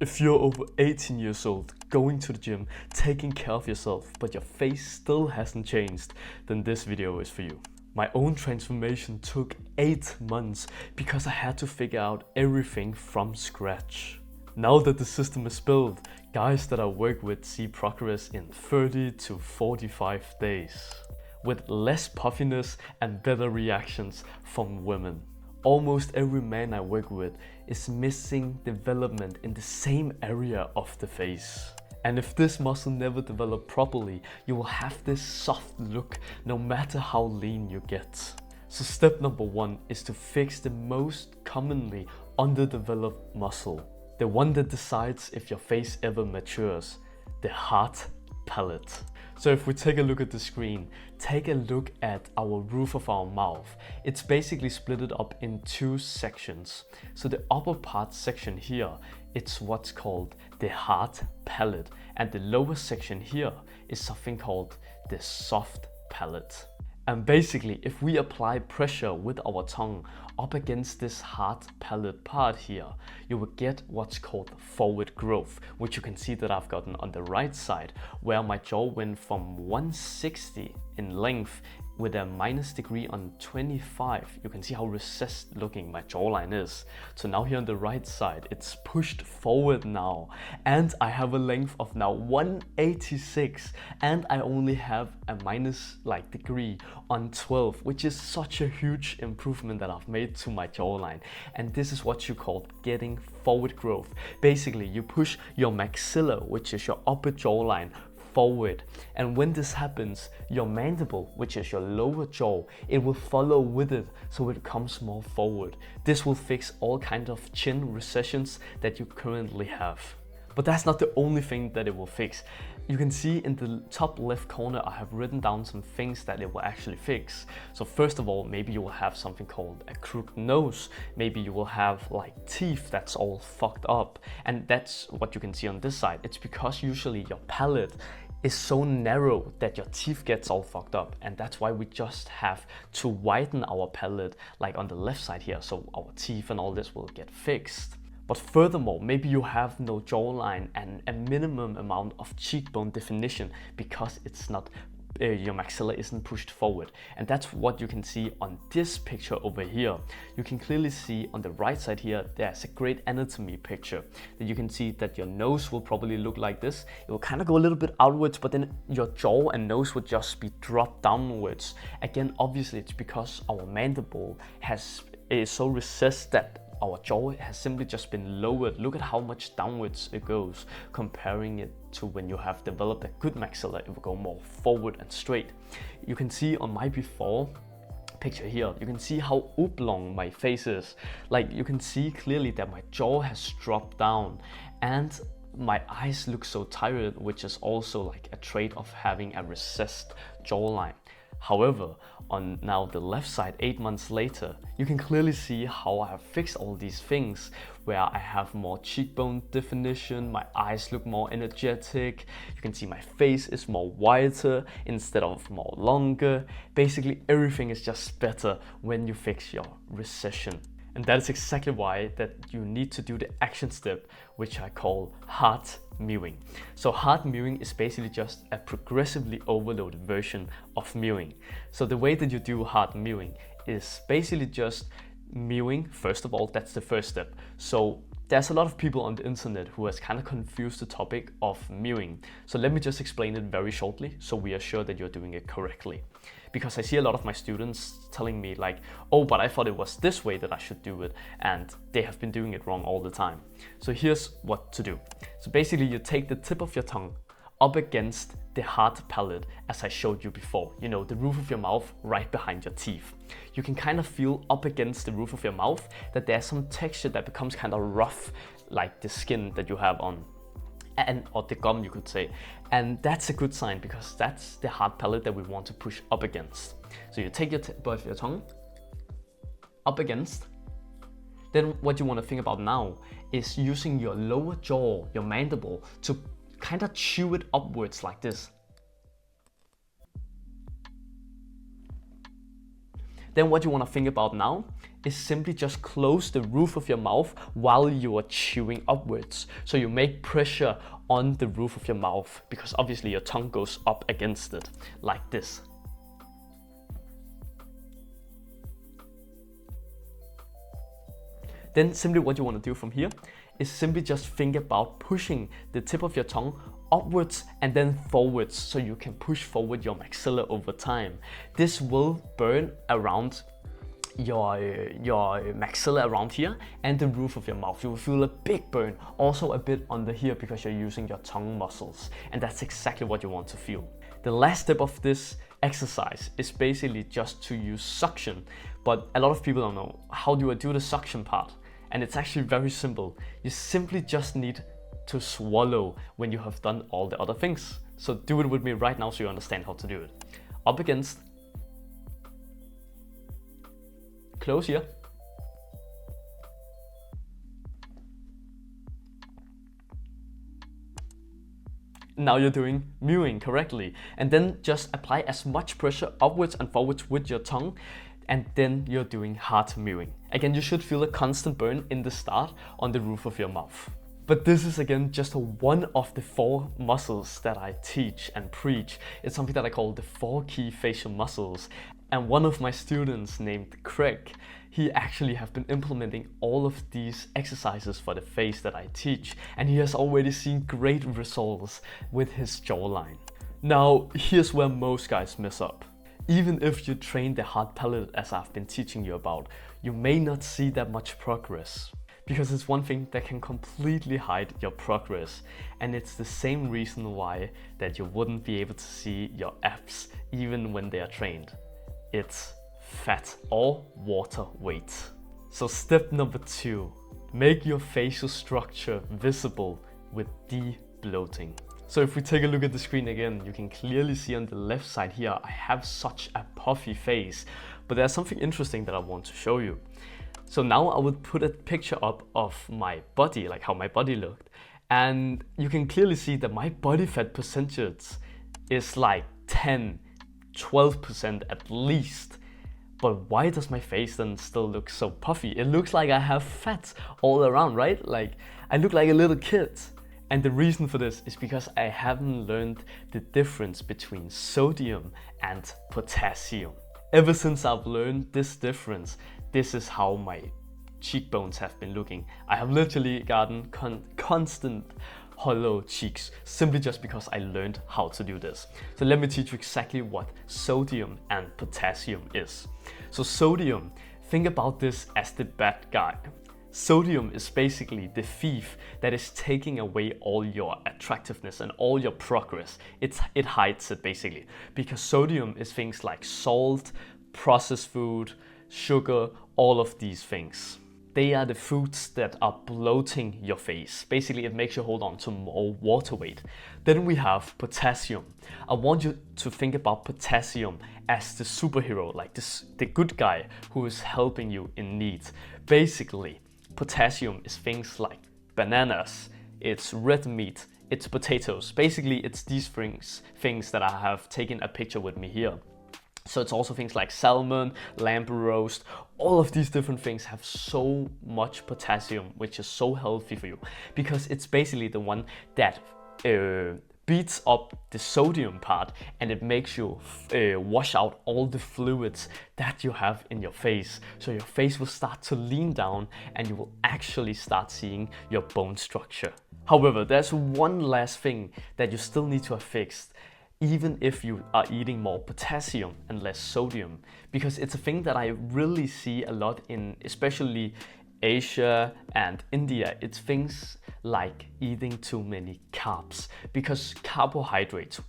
If you're over 18 years old, going to the gym, taking care of yourself, but your face still hasn't changed, then this video is for you. My own transformation took 8 months because I had to figure out everything from scratch. Now that the system is built, guys that I work with see progress in 30 to 45 days, with less puffiness and better reactions from women. Almost every man I work with is missing development in the same area of the face. And if this muscle never developed properly, you will have this soft look no matter how lean you get. So step number 1 is to fix the most commonly underdeveloped muscle. The one that decides if your face ever matures, the hard palate. So if we take a look at the screen, take a look at our roof of our mouth. It's basically split up in 2 sections. So the upper part section here, it's what's called the hard palate, and the lower section here is something called the soft palate. And basically, if we apply pressure with our tongue up against this hard palate part here, you will get what's called forward growth, which you can see that I've gotten on the right side, where my jaw went from 160 in length with a minus degree on 25. You can see how recessed looking my jawline is. So now here on the right side, it's pushed forward now, and I have a length of now 186, and I only have a minus degree on 12, which is such a huge improvement that I've made to my jawline. And this is what you call getting forward growth. Basically, you push your maxilla, which is your upper jawline, forward, and when this happens, your mandible, which is your lower jaw, it will follow with it, so it comes more forward. This will fix all kinds of chin recessions that you currently have. But that's not the only thing that it will fix. You can see in the top left corner, I have written down some things that it will actually fix. So first of all, maybe you will have something called a crooked nose. Maybe you will have teeth that's all fucked up. And that's what you can see on this side. It's because usually your palate is so narrow that your teeth gets all fucked up, and that's why we just have to widen our palate like on the left side here, so our teeth and all this will get fixed. But furthermore, maybe you have no jawline and a minimum amount of cheekbone definition because it's not your maxilla isn't pushed forward, and that's what you can see on this picture over here. You can clearly see on the right side here, there's a great anatomy picture that you can see that your nose will probably look like this. It will kind of go a little bit outwards, but then your jaw and nose would just be dropped downwards. Again, obviously it's because our mandible is so recessed that our jaw has simply just been lowered. Look at how much downwards it goes, comparing it to when you have developed a good maxilla, it will go more forward and straight. You can see on my before picture here, you can see how oblong my face is. You can see clearly that my jaw has dropped down and my eyes look so tired, which is also a trait of having a recessed jawline. However, on now the left side, 8 months later, you can clearly see how I have fixed all these things, where I have more cheekbone definition, my eyes look more energetic, you can see my face is more wider instead of more longer. Basically, everything is just better when you fix your recession. And that is exactly why that you need to do the action step, which I call hard mewing. So hard mewing is basically just a progressively overloaded version of mewing. So the way that you do hard mewing is basically just mewing. First of all, that's the first step. So there's a lot of people on the internet who has kind of confused the topic of mewing. So let me just explain it very shortly so we are sure that you're doing it correctly. Because I see a lot of my students telling me oh, but I thought it was this way that I should do it, and they have been doing it wrong all the time. So here's what to do. So basically you take the tip of your tongue up against the hard palate, as I showed you before, the roof of your mouth right behind your teeth. You can kind of feel up against the roof of your mouth that there's some texture that becomes kind of rough, like the skin that you have on, or the gum, you could say. And that's a good sign because that's the hard palate that we want to push up against. So you take your tip of your tongue up against. Then what you want to think about now is using your lower jaw, your mandible, to kind of chew it upwards like this. Then what you want to think about now is simply just close the roof of your mouth while you are chewing upwards. So you make pressure on the roof of your mouth because obviously your tongue goes up against it, like this. Then simply what you want to do from here is simply just think about pushing the tip of your tongue upwards and then forwards, so you can push forward your maxilla over time. This will burn around your maxilla around here and the roof of your mouth. You will feel a big burn, also a bit under here because you're using your tongue muscles, and that's exactly what you want to feel. The last step of this exercise is basically just to use suction, but a lot of people don't know how do I do the suction part, and it's actually very simple. You simply just need to swallow when you have done all the other things. So do it with me right now so you understand how to do it. Up against, close here, now you're doing mewing correctly, and then just apply as much pressure upwards and forwards with your tongue, and then you're doing hard mewing. Again, you should feel a constant burn in the start on the roof of your mouth. But this is again just one of the 4 muscles that I teach and preach. It's something that I call the 4 key facial muscles. And one of my students named Craig, he actually have been implementing all of these exercises for the face that I teach, and he has already seen great results with his jawline. Now, here's where most guys mess up. Even if you train the hard palate as I've been teaching you about, you may not see that much progress. Because it's one thing that can completely hide your progress, and it's the same reason why that you wouldn't be able to see your abs even when they are trained. It's fat or water weight. So step number 2, make your facial structure visible with debloating. So if we take a look at the screen again, you can clearly see on the left side here, I have such a puffy face, but there's something interesting that I want to show you. So now I would put a picture up of my body, like how my body looked, and you can clearly see that my body fat percentage is like 10-12% at least. But why does my face then still look so puffy? It looks like I have fat all around, right? Like I look like a little kid. And the reason for this is because I haven't learned the difference between sodium and potassium. Ever since I've learned this difference, this is how my cheekbones have been looking. I have literally gotten constant hollow cheeks simply just because I learned how to do this. So let me teach you exactly what sodium and potassium is. So sodium, think about this as the bad guy. Sodium is basically the thief that is taking away all your attractiveness and all your progress. It hides it basically, because sodium is things like salt, processed food, sugar, all of these things. They are the foods that are bloating your face. Basically, it makes you hold on to more water weight. Then we have potassium. I want you to think about potassium as the superhero, like the good guy who is helping you in need. Basically, potassium is things like bananas, it's red meat, it's potatoes. Basically, it's these things that I have taken a picture with me here. So it's also things like salmon, lamb roast, all of these different things have so much potassium, which is so healthy for you, because it's basically the one that beats up the sodium part, and it makes you wash out all the fluids that you have in your face. So your face will start to lean down and you will actually start seeing your bone structure. However, there's one last thing that you still need to have fixed, even if you are eating more potassium and less sodium, because it's a thing that I really see a lot in especially Asia and India. It's things like eating too many carbs, because carbohydrates,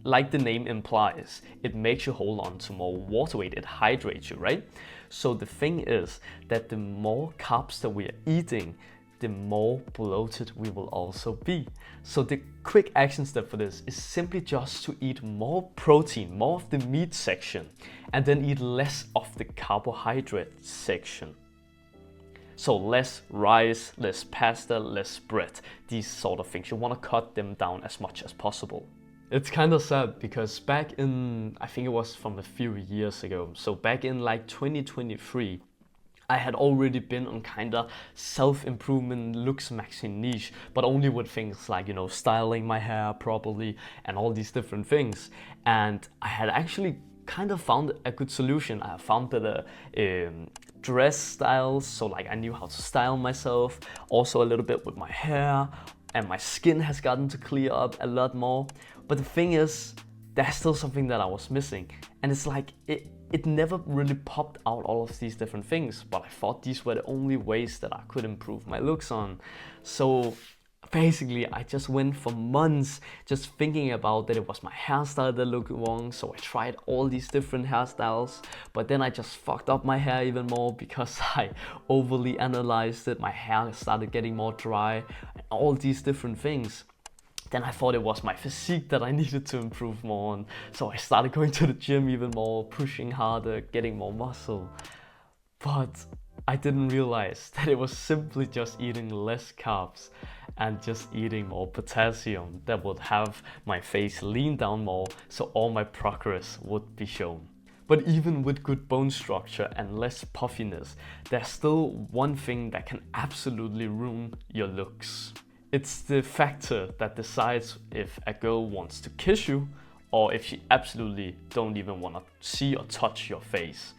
like the name implies, it makes you hold on to more water weight, it hydrates you, right? So the thing is that the more carbs that we are eating, the more bloated we will also be. So the quick action step for this is simply just to eat more protein, more of the meat section, and then eat less of the carbohydrate section. So less rice, less pasta, less bread, these sort of things. You want to cut them down as much as possible. It's kind of sad because back in, I think it was from a few years ago, so back in like 2023, I had already been on kind of self-improvement, looksmaxing niche, but only with things like, you know, styling my hair properly and all these different things. And I had actually kind of found a good solution. I found better dress styles, so like I knew how to style myself, also a little bit with my hair, and my skin has gotten to clear up a lot more. But the thing is, there's still something that I was missing, and it's like it never really popped out all of these different things, but I thought these were the only ways that I could improve my looks on. So basically, I just went for months just thinking about that it was my hairstyle that looked wrong, so I tried all these different hairstyles, but then I just fucked up my hair even more because I overly analyzed it. My hair started getting more dry and all these different things. Then I thought it was my physique that I needed to improve more on, so I started going to the gym even more, pushing harder, getting more muscle. But I didn't realize that it was simply just eating less carbs and just eating more potassium that would have my face lean down more, so all my progress would be shown. But even with good bone structure and less puffiness, there's still one thing that can absolutely ruin your looks. It's the factor that decides if a girl wants to kiss you or if she absolutely don't even want to see or touch your face.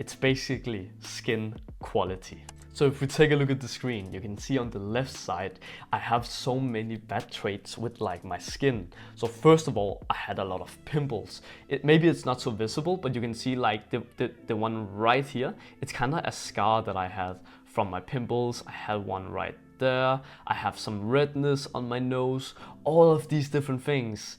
It's basically skin quality. So if we take a look at the screen, you can see on the left side, I have so many bad traits with like my skin. So first of all, I had a lot of pimples. Maybe it's not so visible, but you can see like the one right here, it's kind of a scar that I had from my pimples. I had one right there. I have some redness on my nose, all of these different things.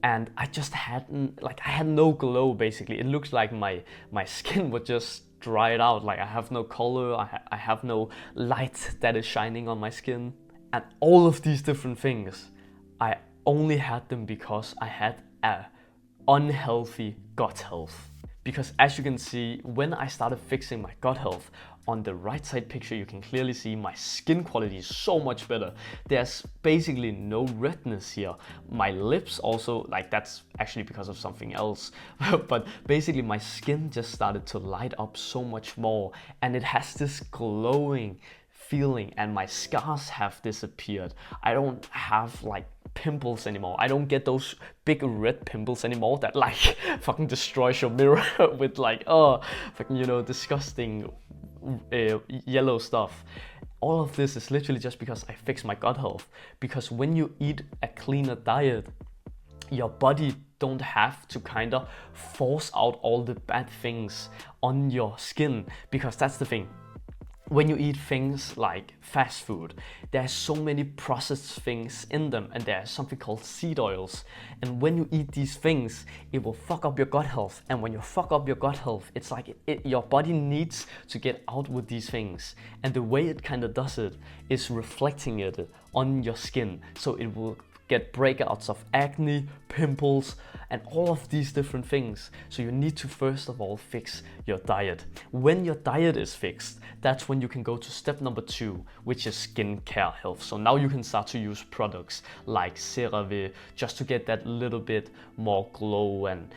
And I just hadn't, like I had no glow basically. It looks like my skin was just dried out. Like I have no color, I have no light that is shining on my skin. And all of these different things, I only had them because I had a unhealthy gut health. Because as you can see, when I started fixing my gut health, on the right side picture you can clearly see my skin quality is so much better. There's basically no redness here. My lips also, like that's actually because of something else. But basically my skin just started to light up so much more, and it has this glowing feeling, and my scars have disappeared. I don't have like pimples anymore. I don't get those big red pimples anymore that like fucking destroys your mirror with like, oh, fucking, you know, disgusting yellow stuff. All of this is literally just because I fixed my gut health. Because when you eat a cleaner diet, your body don't have to kind of force out all the bad things on your skin. Because that's the thing. When you eat things like fast food, there's so many processed things in them, and there's something called seed oils. And when you eat these things, it will fuck up your gut health. And when you fuck up your gut health, it's like your body needs to get out with these things. And the way it kind of does it is reflecting it on your skin. So it will get breakouts of acne, pimples, and all of these different things. So you need to first of all fix your diet. When your diet is fixed, that's when you can go to step number 2, which is skincare health. So now you can start to use products like CeraVe just to get that little bit more glow and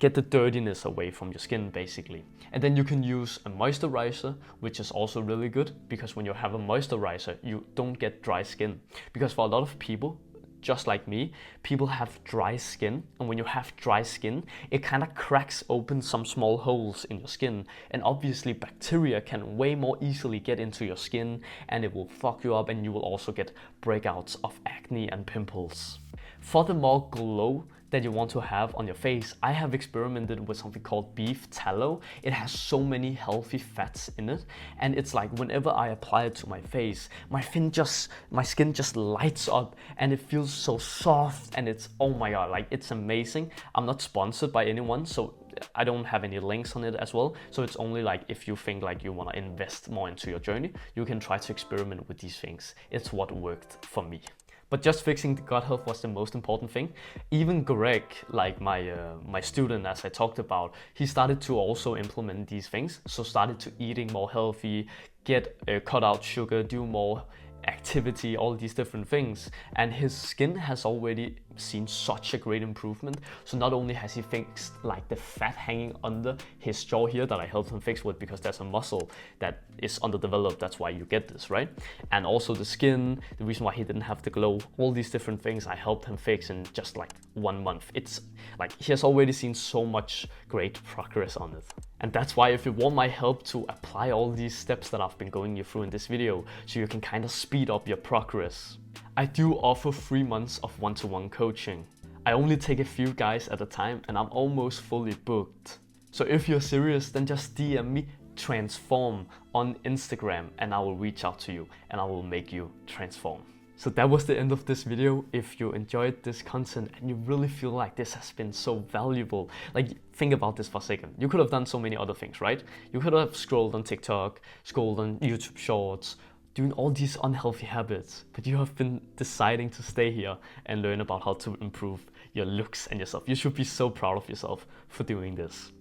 get the dirtiness away from your skin basically. And then you can use a moisturizer, which is also really good, because when you have a moisturizer, you don't get dry skin. Because for a lot of people, just like me, people have dry skin, and when you have dry skin, it kind of cracks open some small holes in your skin, and obviously bacteria can way more easily get into your skin, and it will fuck you up, and you will also get breakouts of acne and pimples. For the more glow that you want to have on your face, I have experimented with something called beef tallow. It has so many healthy fats in it, and it's like whenever I apply it to my face, my skin just lights up, and it feels so soft, and it's, oh my god, like it's amazing. I'm not sponsored by anyone, so I don't have any links on it as well. So it's only like if you think like you want to invest more into your journey, you can try to experiment with these things. It's what worked for me. But just fixing the gut health was the most important thing. Even Greg, like my student, as I talked about, he started to also implement these things. So started to eating more healthy, cut out sugar, do more activity, all these different things, and his skin has already seen such a great improvement. So not only has he fixed like the fat hanging under his jaw here that I helped him fix with, because there's a muscle that is underdeveloped, that's why you get this, right? And also the skin, the reason why he didn't have the glow, all these different things I helped him fix in just like 1 month. It's like he has already seen so much great progress on it. And that's why if you want my help to apply all these steps that I've been going you through in this video, so you can kind of speed up your progress, I do offer 3 months of one-to-one coaching. I only take a few guys at a time and I'm almost fully booked. So if you're serious, then just DM me transform on Instagram and I will reach out to you and I will make you transform. So that was the end of this video. If you enjoyed this content and you really feel like this has been so valuable, like think about this for a second. You could have done so many other things, right? You could have scrolled on TikTok, scrolled on YouTube Shorts, doing all these unhealthy habits, but you have been deciding to stay here and learn about how to improve your looks and yourself. You should be so proud of yourself for doing this.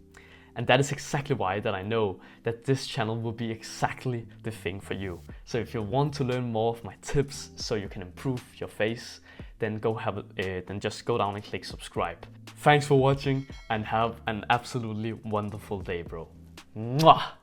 And that is exactly why that I know that this channel will be exactly the thing for you. So if you want to learn more of my tips so you can improve your face, then then just go down and click subscribe. Thanks for watching and have an absolutely wonderful day, bro. Mwah!